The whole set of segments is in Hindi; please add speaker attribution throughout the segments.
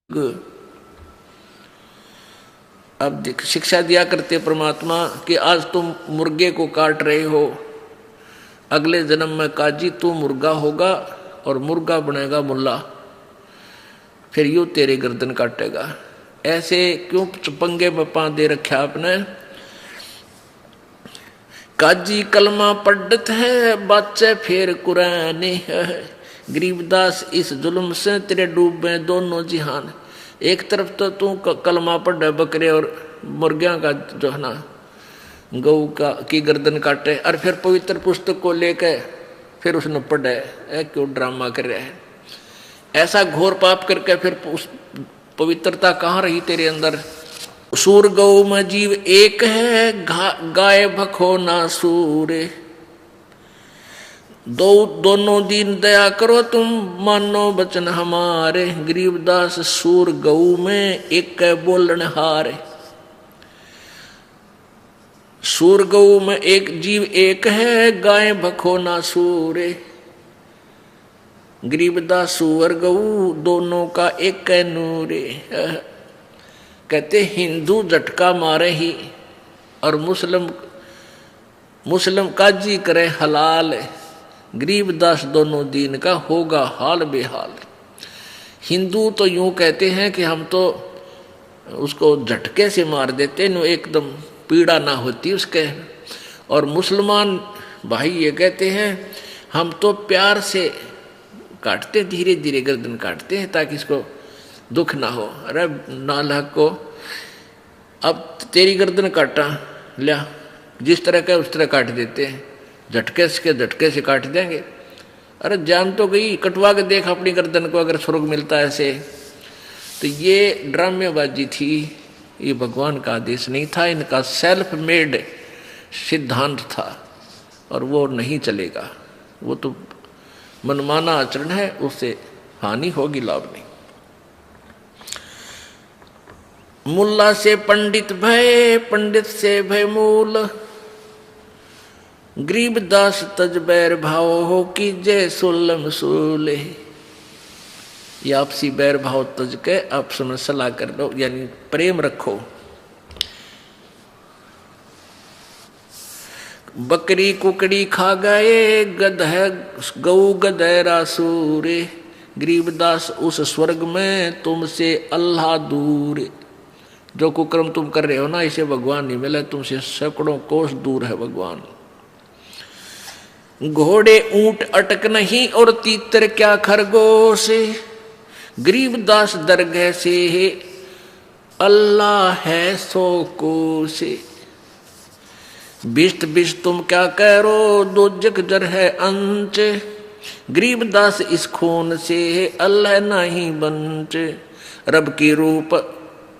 Speaker 1: अब देख शिक्षा दिया करते परमात्मा कि आज तुम मुर्गे को काट रहे हो, अगले जन्म में काजी तू मुर्गा होगा और मुर्गा बनेगा मुल्ला, फिर यूं तेरे गर्दन काटेगा। ऐसे क्यों पंगे में पा दे रखा आपने। काजी कलमा पढ़त है बच्चे फिर कुरानी है, गरीबदास इस जुल्म से तेरे डूबे दोनों जिहान। एक तरफ तो तू कलमा पढ़े बकरे और मुर्गियां का जो है ना गऊ का की गर्दन काटे, और फिर पवित्र पुस्तक को लेके फिर उसने पढ़े। क्यों ड्रामा कर रहा है ऐसा घोर पाप करके, फिर उस पवित्रता कहाँ रही तेरे अंदर। सूर गौ में जीव एक है, गाय भखो ना सूरे, दोनों दीन दया करो तुम मानो बचन हमारे। गरीबदास सूर गऊ में एक बोलन हारे, सूर गऊ में एक जीव एक है, गाय भखो ना सूरे। गरीबदास सूअर गऊ दोनों का एक नूरे। कहते हिंदू झटका मारे ही और मुस्लिम काजी करे हलाल, गरीबदास दोनों दीन का होगा हाल बेहाल। हिंदू तो यूं कहते हैं कि हम तो उसको झटके से मार देते न, एकदम पीड़ा ना होती उसके। और मुसलमान भाई ये कहते हैं हम तो प्यार से काटते, धीरे धीरे गर्दन काटते हैं ताकि इसको दुख ना हो। अरे नालायक को अब तेरी गर्दन काटा लिया, जिस तरह का उस तरह काट देते हैं, झटके से काट देंगे। अरे जान तो गई, कटवा के देख अपनी गर्दन को अगर स्वर्ग मिलता है ऐसे। तो ये ड्रामेबाजी थी, ये भगवान का आदेश नहीं था, इनका सेल्फ मेड सिद्धांत था और वो नहीं चलेगा। वो तो मनमाना आचरण है, उससे हानि होगी, लाभ नहीं। मुल्ला से पंडित भय, पंडित से भय मूल, गरीबदास तज बैर भाव हो कि जय सुल्लम सूले। ये आपसी बैर भाव तज के आपस में सलाह कर लो, यानी प्रेम रखो। बकरी कुकड़ी खा गए, गऊ गधेरा सूरे, गरीबदास उस स्वर्ग में तुमसे अल्लाह दूर। जो कुकर्म तुम कर रहे हो ना, इसे भगवान नहीं मिले, तुमसे सैकड़ों कोस दूर है भगवान। घोड़े ऊंट अटक नहीं और तीतर क्या खरगोश, गरीबदास दरगाह से अल्लाह है सो कोश। बिस्त बिस्त तुम क्या करो, दोजक जर है अंच, गरीबदास इस खून से अल्लाह नहीं बंच। रब की रूप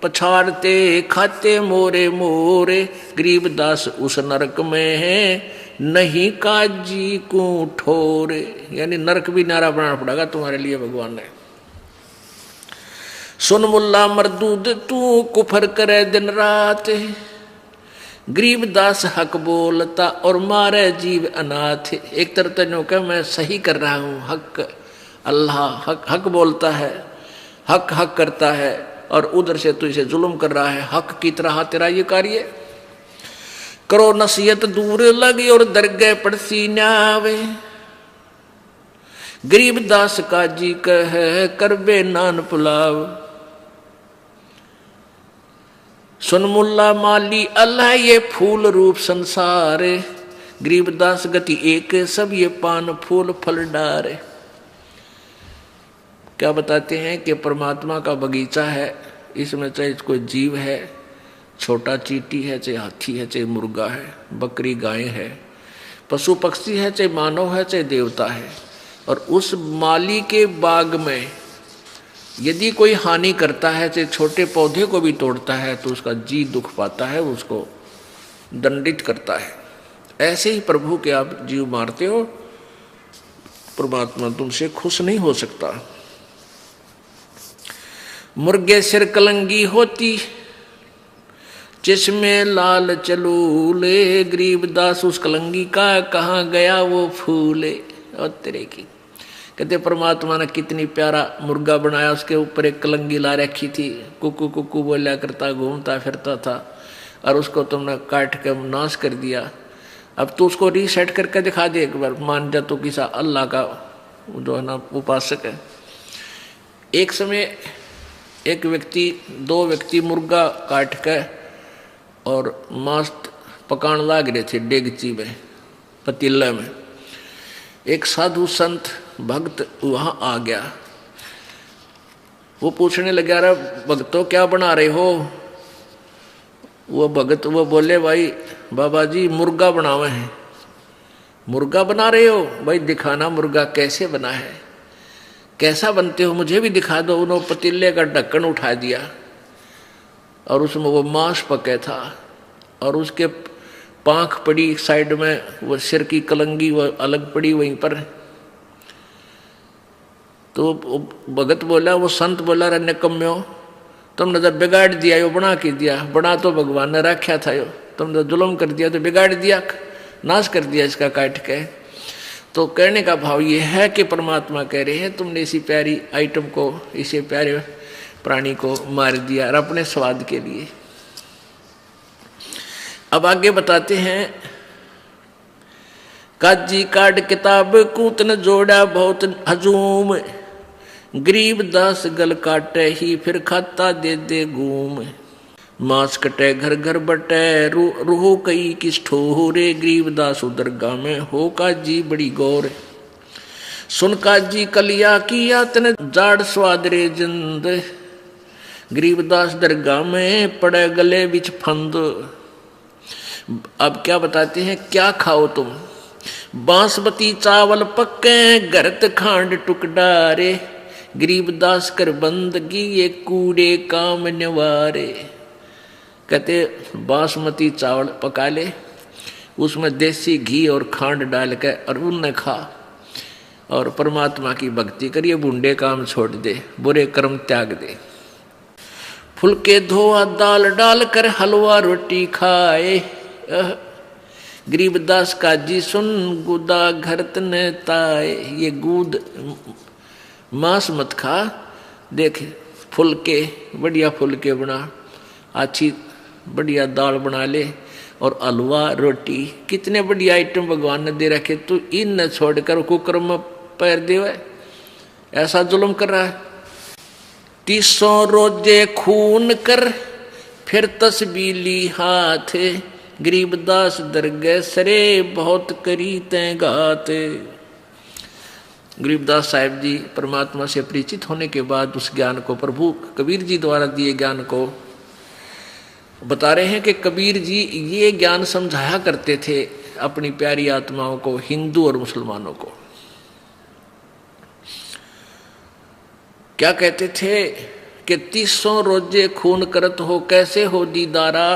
Speaker 1: पछाड़ते खाते मोरे मोरे, गरीबदास उस नरक में है नहीं काजी को ठोरे। यानी नरक भी नारा बनाना पड़ेगा तुम्हारे लिए भगवान ने। सुन मुल्ला मरदूद तू कुफर करे दिन रात, गरीबदास हक बोलता और मारे जीव अनाथ। एक तरफ तो कह मैं सही कर रहा हूँ, हक अल्लाह हक बोलता है, हक करता है, और उधर से तू इसे जुल्म कर रहा है। हक की तरह तेरा ये कार्य करो, नसीहत दूर लगी और दरगाह पड़सी न्यावे। गरीबदास काजी कह करबे नान पुलाव, सुन मुल्ला माली अल्लाह ये फूल रूप संसार, गरीबदास गति एक सब ये पान फूल फल डारे। क्या बताते हैं कि परमात्मा का बगीचा है, इसमें चाहे कोई जीव है, छोटा चींटी है, चाहे हाथी है, चाहे मुर्गा है, बकरी गाय है, पशु पक्षी है, चाहे मानव है, चाहे देवता है। और उस माली के बाग में यदि कोई हानि करता है, चाहे छोटे पौधे को भी तोड़ता है, तो उसका जी दुख पाता है, उसको दंडित करता है। ऐसे ही प्रभु के आप जीव मारते हो, परमात्मा तुमसे खुश नहीं हो सकता। मुर्गे सिर कलंगी होती, जिसमें लाल चलूले, गरीबदास उस कलंगी का कहाँ गया वो फूले। और तेरे की कहते परमात्मा ने कितनी प्यारा मुर्गा बनाया, उसके ऊपर एक कलंगी ला रखी थी, कुकू कुकू बोला करता घूमता फिरता था, और उसको तुमने काट के नाश कर दिया। अब तू उसको रीसेट करके दिखा दे एक बार, मान जा तो किसा अल्लाह का जो है ना उपासक है। एक समय एक व्यक्ति, दो व्यक्ति मुर्गा काट के और मांस पकाने लाग रहे थे डेगची में, पतीले में। एक साधु संत भक्त वहां आ गया, वो पूछने लगा, अरे भक्तों क्या बना रहे हो? वो भगत वो बोले, भाई बाबा जी मुर्गा बनावे हैं। मुर्गा बना रहे हो? भाई दिखाना मुर्गा कैसे बना है, कैसा बनते हो, मुझे भी दिखा दो। उन्होंने पतीले का ढक्कन उठा दिया और उसमें वो मांस पके था, और उसके पांख पड़ी साइड में, वो सिर की कलंगी वो अलग पड़ी वहीं पर। तो भगत बोला, वो संत बोला, रे निकम्म्यो, तुमने तो बिगाड़ दिया, यो बना के दिया, बना तो भगवान ने रखा था, यो तुमने तो जुल्म कर दिया, तो बिगाड़ दिया, नाश कर दिया इसका काट के। तो कहने का भाव ये है कि परमात्मा कह रहे हैं तुमने इसी प्यारी आइटम को, इसे प्यारे प्राणी को मार दिया और अपने स्वाद के लिए। अब आगे बताते हैं, काजी काट किताब कूतन जोड़ा बहुत हजूम, गरीब दास गल काटे ही फिर खाता दे दे घूम, मांस कटे घर घर बटे रूहो कई किस ठोरे, गरीब दास दरगाह में हो काजी बड़ी गौर, सुन काजी कलिया किया तने जाड़ स्वाद रे जिंद, गरीब दास दरगाह में पड़े गले बिच फंद। अब क्या बताते हैं, क्या खाओ तुम? बांसमती चावल पक्के गरत खांड टुकडारे, गरीब दास कर बंदगी ये कूड़े काम निवारे। कहते बासमती चावल पका ले, उसमें देसी घी और खांड डाल के और उनने खा, और परमात्मा की भक्ति करिए, बूढ़े काम छोड़ दे, बुरे कर्म त्याग दे। फुलके धोआ दाल डाल कर हलवा रोटी खाए, गरीबदास का जी सुन गुदा घर तने ताए। ये गूद मांस मत खा, देख फुलके बढ़िया फुलके बना, अच्छी बढ़िया दाल बना ले, और हलवा रोटी, कितने बढ़िया आइटम भगवान ने दे रखे, तू इन न छोड़कर कुकर में पैर देवे, ऐसा जुल्म कर रहा है। 300 रोजे खून कर फिर तस्बीली हाथ, गरीबदास दरगह सरे बहुत करी तै घात। गरीबदास साहिब जी परमात्मा से परिचित होने के बाद उस ज्ञान को, प्रभु कबीर जी द्वारा दिए ज्ञान को बता रहे हैं कि कबीर जी ये ज्ञान समझाया करते थे अपनी प्यारी आत्माओं को, हिंदू और मुसलमानों को। क्या कहते थे कि 300 रोजे खून करत हो, कैसे हो दीदारा,